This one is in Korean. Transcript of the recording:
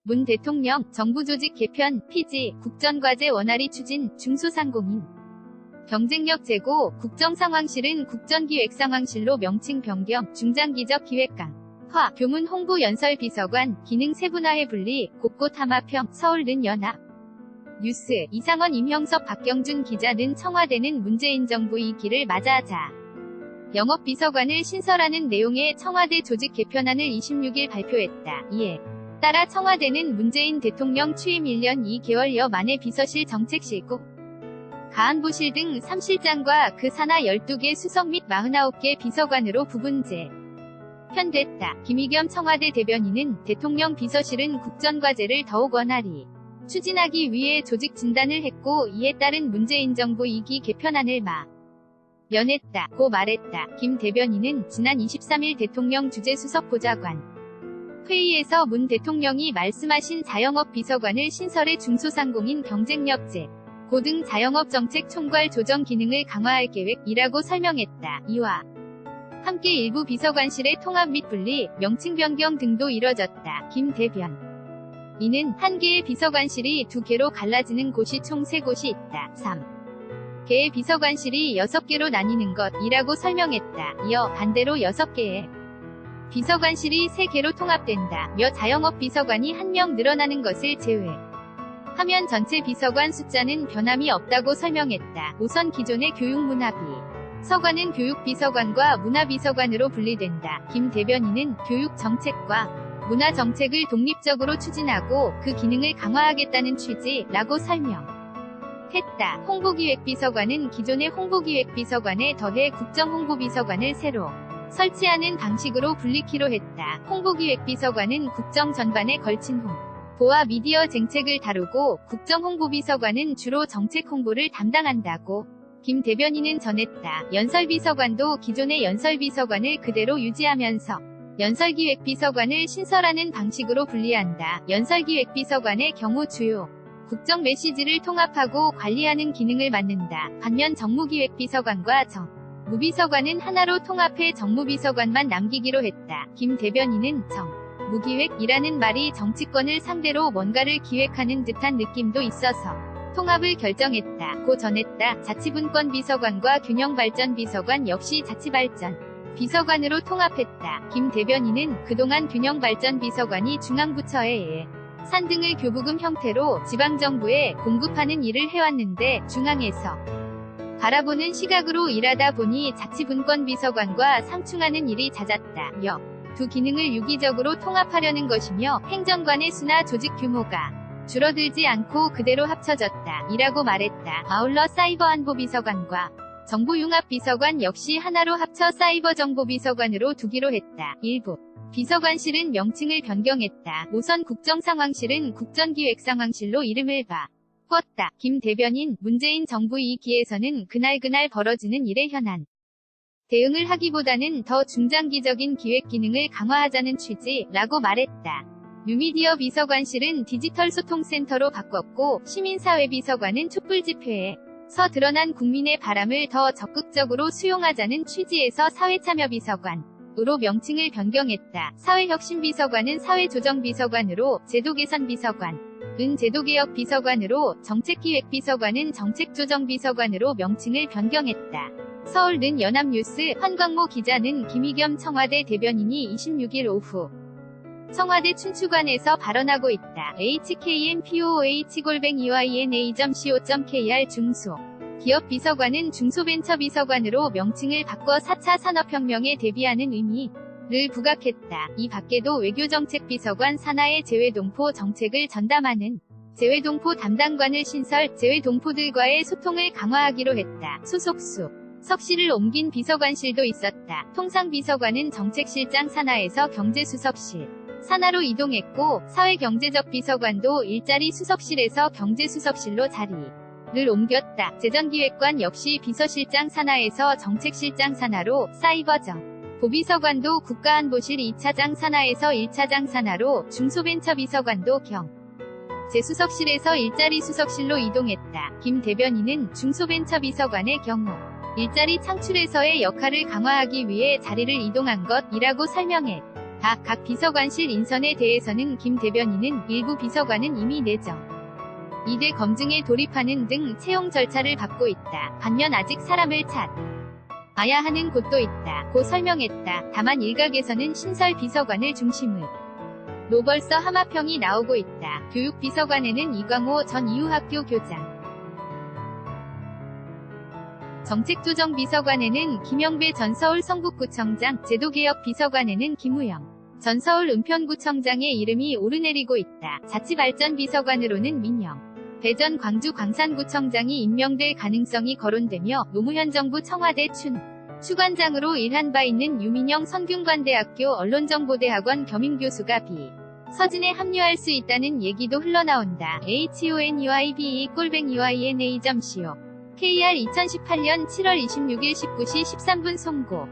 문 대통령 정부조직 개편, 피지, 국전과제 원활히 추진, 중소상공인 경쟁력 제고, 국정상황실은 국전기획상황실로 명칭 변경, 중장기적 기획강 화, 교문 홍보 연설비서관, 기능 세분화해 분리, 곳곳 하마평, 서울는 연합. 뉴스, 이상원 임형섭 박경준 기자는 청와대는 문재인 정부 2기를 맞아하자. 영업비서관을 신설하는 내용의 청와대 조직 개편안을 26일 발표했다. 이에 따라 청와대는 문재인 대통령 취임 1년 2개월여 만에 비서실 정책실국, 가안부실 등 3실장과 그 산하 12개 수석 및 49개 비서관으로 부분제 편됐다. 김의겸 청와대 대변인은 대통령 비서실은 국전과제를 더욱 원활히 추진하기 위해 조직 진단을 했고 이에 따른 문재인 정부 2기 개편안을 연했다고 말했다. 김 대변인은 지난 23일 대통령 주재수석보좌관 회의에서 문 대통령이 말씀하신 자영업 비서관을 신설해 중소상공인 경쟁력제, 고등 자영업 정책 총괄 조정 기능을 강화할 계획이라고 설명했다. 이와 함께 일부 비서관실의 통합 및 분리, 명칭 변경 등도 이뤄졌다. 김 대변 이는 한 개의 비서관실이 2개로 갈라지는 곳이 총 3곳이 있다. 3개의 비서관실이 6개로 나뉘는 것이라고 설명했다. 이어 반대로 6개의 비서관실이 3개로 통합된다며 자영업 비서관이 1명 늘어나는 것을 제외하면 전체 비서관 숫자는 변함이 없다고 설명했다. 우선 기존의 교육문화비 서관은 교육비서관과 문화비서관으로 분리된다. 김 대변인은 교육정책과 문화정책을 독립적으로 추진하고 그 기능을 강화하겠다는 취지라고 설명했다. 홍보기획비서관은 기존의 홍보기획비서관에 더해 국정홍보비서관을 새로 설치하는 방식으로 분리키로 했다. 홍보기획비서관은 국정 전반에 걸친 홍보와 미디어 정책을 다루고 국정홍보비서관은 주로 정책 홍보를 담당한다고 김 대변인은 전했다. 연설비서관도 기존의 연설비서관을 그대로 유지하면서 연설기획비서관을 신설하는 방식으로 분리한다. 연설기획비서관의 경우 주요 국정 메시지를 통합하고 관리하는 기능을 맡는다. 반면 정무기획비서관과 정무비서관은 하나로 통합해 정무비서관만 남기기로 했다. 김 대변인은 정무기획이라는 말이 정치권을 상대로 뭔가를 기획하는 듯한 느낌도 있어서 통합을 결정했다고 전했다. 자치분권비서관과 균형발전비서관 역시 자치발전 비서관으로 통합했다. 김 대변인은 그동안 균형발전비서관이 중앙부처에 산 등을 교부금 형태로 지방정부에 공급하는 일을 해왔는데 중앙에서 바라보는 시각으로 일하다 보니 자치분권비서관과 상충하는 일이 잦았다. 두 기능을 유기적으로 통합하려는 것이며 행정관의 수나 조직 규모가 줄어들지 않고 그대로 합쳐졌다. 이라고 말했다. 아울러 사이버안보비서관과 정보융합비서관 역시 하나로 합쳐 사이버정보비서관으로 두기로 했다. 일부 비서관실은 명칭을 변경했다. 우선 국정상황실은 국전기획상황실로 이름을 바꿨다. 김 대변인, 문재인 정부 2기에서는 그날 벌어지는 일의 현안 대응을 하기보다는 더 중장기적인 기획 기능을 강화하자는 취지라고 말했다. 뉴미디어 비서관실은 디지털소통센터로 바꿨고 시민사회비서관은 촛불집회에서 드러난 국민의 바람을 더 적극적으로 수용하자는 취지에서 사회참여비서관으로 명칭을 변경했다. 사회혁신비서관은 사회조정비서관으로 제도개선비서관은 제도개혁비서관으로 정책기획비서관은 정책조정비서관으로 명칭을 변경했다. 서울는 연합뉴스 한광모 기자는 김의겸 청와대 대변인이 26일 오후 청와대 춘추관에서 발언하고 있다. hkmpOH-yna.co.kr 중소 기업 비서관은 중소벤처비서관으로 명칭을 바꿔 4차 산업혁명에 대비하는 의미를 부각했다. 이 밖에도 외교정책비서관 산하의 재외동포 정책을 전담하는 재외동포 담당관을 신설, 재외동포들과의 소통을 강화하기로 했다. 소속수 석실을 옮긴 비서관실도 있었다. 통상비서관은 정책실장 산하에서 경제수석실 산하로 이동했고 사회경제적 비서관도 일자리 수석실에서 경제수석실로 자리를 옮겼다. 재정기획관 역시 비서실장 산하에서 정책실장 산하로, 사이버정 보비서관도 국가안보실 2차장 산하에서 1차장 산하로, 중소벤처비서관도 제수석실에서 일자리 수석실로 이동했다. 김 대변인은 중소벤처비서관의 경우 일자리 창출에서의 역할을 강화하기 위해 자리를 이동한 것이라고 설명했다. 각 비서관실 인선에 대해서는 김 대변인은 일부 비서관은 이미 내정, 이대 검증에 돌입하는 등 채용 절차를 밟고 있다. 반면 아직 사람을 찾아야 하는 곳도 있다. 고 설명했다. 다만 일각에서는 신설 비서관을 중심으로 벌써 하마평이 나오고 있다. 교육비서관에는 이광호 전 이유학교 교장, 정책조정비서관에는 김영배 전 서울 성북구청장, 제도개혁 비서관에는 김우영 전 서울 은평구청장의 이름이 오르내리고 있다. 자치발전비서관으로는 민영 배 전 광주 광산구청장이 임명될 가능성이 거론되며 노무현 정부 청와대 추관장으로 일한 바 있는 유민영 성균관대학교 언론정보대학원 겸임교수가 서진에 합류할 수 있다는 얘기도 흘러나온다. HONUIBE@yna.co. KR 2018년 7월 26일 19시 13분 송고.